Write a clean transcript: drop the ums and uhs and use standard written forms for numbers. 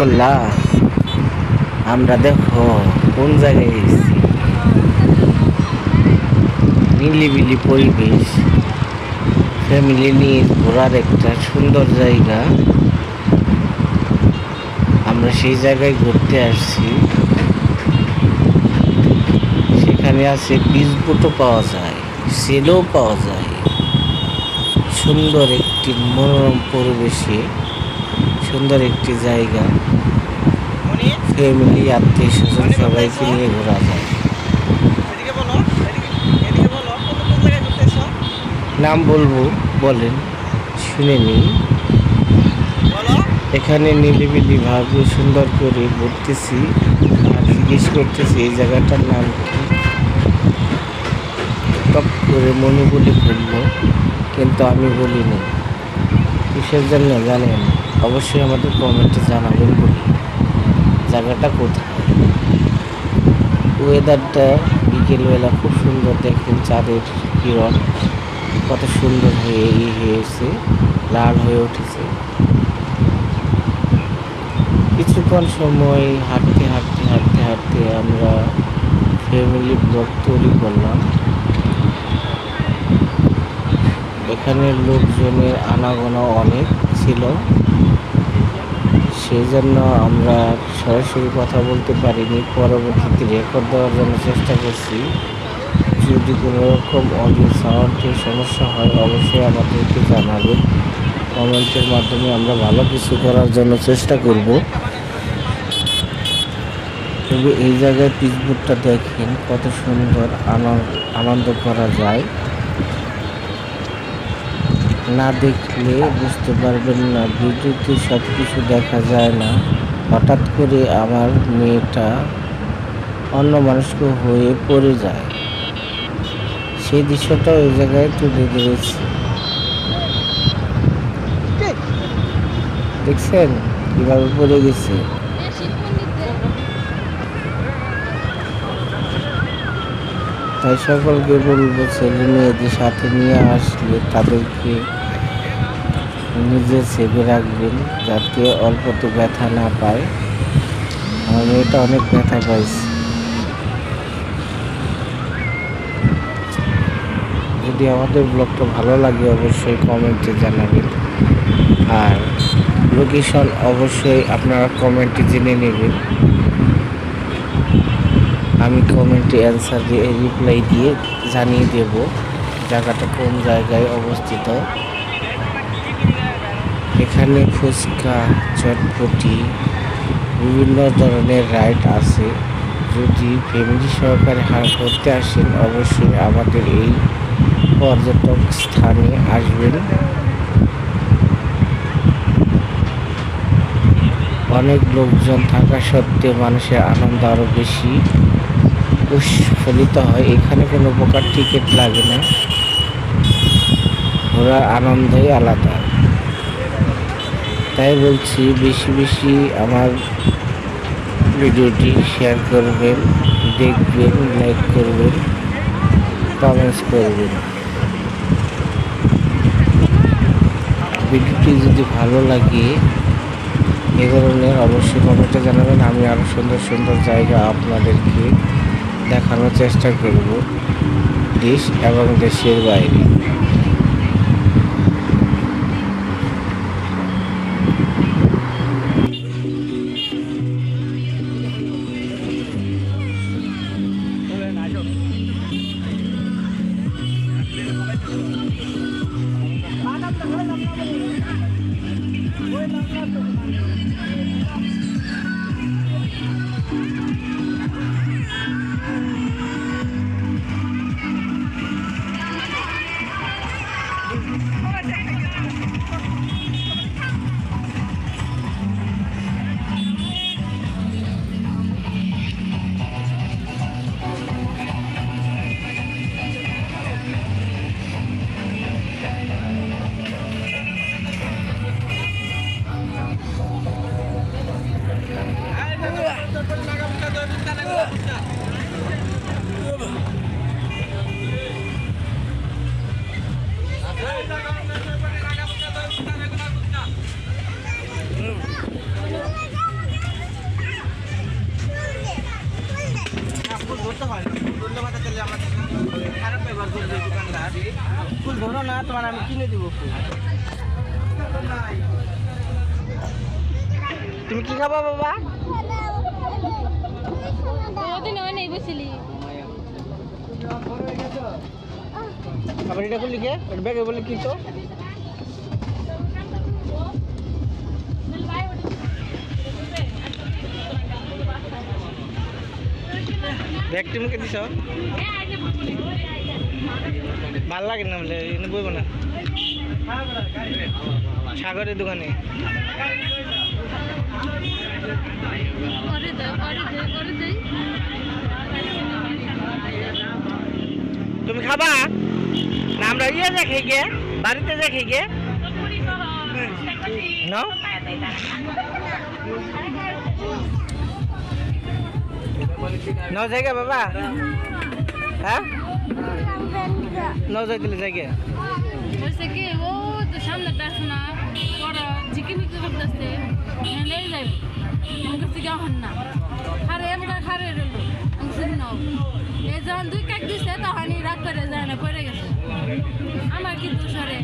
করলা। আমরা দেখো কোন জায়গায় এসেছি, নিলিবিলি পরিবেশ, ফ্যামিলি নিয়ে ঘোরার একটা সুন্দর জায়গা। আমরা সেই জায়গায় ঘুরতে আসছি। সেখানে আছে পিস বোটও পাওয়া যায়, সেলও পাওয়া যায়। সুন্দর একটি মনোরম পরিবেশে সুন্দর একটি জায়গা, ফ্যামিলি আত্মীয় স্বজন সবাইকে নিয়ে ঘোরা যায়। নাম বলবো, বলেন, শুনে নিন। এখানে নিরিবিলি ভাবে সুন্দর করে ঘুরতেছি আর জিজ্ঞেস করতেছি এই জায়গাটার নাম কি। টপ করে মনে বলে ফেলবো, কিন্তু আমি বলিনি। কিসের জন্য জানেন? অবশ্যই আমাদের কমেন্টে জানাবেন বলি জায়গাটা কোথায়। ওয়েদারটা বিকেলবেলা খুব সুন্দর, দেখেন চাঁদের কিরণ কত সুন্দর হয়েছে, লাল হয়ে উঠেছে। কিছুক্ষণ সময় হাঁটতে হাঁটতে হাঁটতে হাঁটতে আমরা ফ্যামিলি ব্লগ তৈরি করলাম। এখানে লোকজনের আনাগোনা অনেক ছিল, সেই জন্য আমরা সরাসরি কথা বলতে পারিনি। পরবর্তীতে রেকর্ড দেওয়ার জন্য চেষ্টা করছি। যদি কোনো রকম অডিও সাউন্ডের সমস্যা হয় অবশ্যই আমাদেরকে জানাবেন। কমেন্টের মাধ্যমে আমরা ভালো কিছু করার জন্য চেষ্টা করব। তবে এই জায়গায় পিচবোর্ডটা দেখেন কত সুন্দর, আনন্দ করা যায়। না দেখলে বুঝতে পারবেন না, ভিডিওতে সব কিছু দেখা যায় না। হঠাৎ করে আমার মেয়েটা অন্য মানুষকে হয়ে পড়ে যায়, সেই দৃশ্যটা ওই জায়গায় তুলে ধরেছি। দেখছেন কিভাবে পড়ে গেছে। তাই সকলকে বলবো, ছেলে মেয়েদের সাথে নিয়ে আসলে তাদেরকে নিজে সেভে রাখবেন, যাতে অল্পতে ব্যথা না পায়। আমার মেয়েটা অনেক ব্যথা পাইছে। যদি আমাদের ব্লগটা ভালো লাগে অবশ্যই কমেন্টে জানাবেন, আর লোকেশন অবশ্যই আপনারা কমেন্টে জেনে নেবেন। আমি কমেন্টে অ্যান্সার দিয়ে রিপ্লাই দিয়ে জানিয়ে দেব জায়গাটা কোন জায়গায় অবস্থিত। এখানে ফুচকা, চটপটি, বিভিন্ন ধরনের রাইড আছে। যদি ফ্যামিলি সহকারে ঘুরতে আসেন অবশ্যই আমাদের এই পর্যটক স্থানে আসবেন। অনেক লোকজন থাকা সত্ত্বেও মানুষের আনন্দ আরও বেশি উৎফুল্লিত হয়। এখানে কোনো প্রকার টিকিট লাগে না, ঘোরার আনন্দই আলাদা। তাই বলছি, বেশি বেশি আমার ভিডিওটি শেয়ার করবেন, দেখবেন, লাইক করবেন, কমেন্টস করবেন। ভিডিওটি যদি ভালো লাগে এ ধরনের অবশ্যই কমেন্টে জানাবেন। আমি আরও সুন্দর সুন্দর জায়গা আপনাদেরকে দেখানোর চেষ্টা করব, দেশ এবং দেশের বাইরে। ফুল ধরো না, তোমার আমি কিনে দিব ফুল। তুমি কি খাবা বাবা? আবার এটা করলি কে? ব্যাগে বলে কি তো? ব্যাগ টিমকে দিছ? ভাল লাগে না বলে বইব না সাগরের দোকানে। তুমি খাবা না? আমরা ইয়ে দেখে গিয়ে বাড়িতে দেখে গিয়ে ন জায়গা বাবা। হ্যাঁ ন যাইতে জায়গা হয়েছে কি ও তো সামনে দেখো না ওরা ঝিকিমিকি করতেছে লেই যাইব আমার কাছে হন না খারে এমন খারে রইল নাও এই যখন 2 কাক দিছে তখনই রাগ করে যায় না পড়ে গেছে। আমার কি দোষ রে?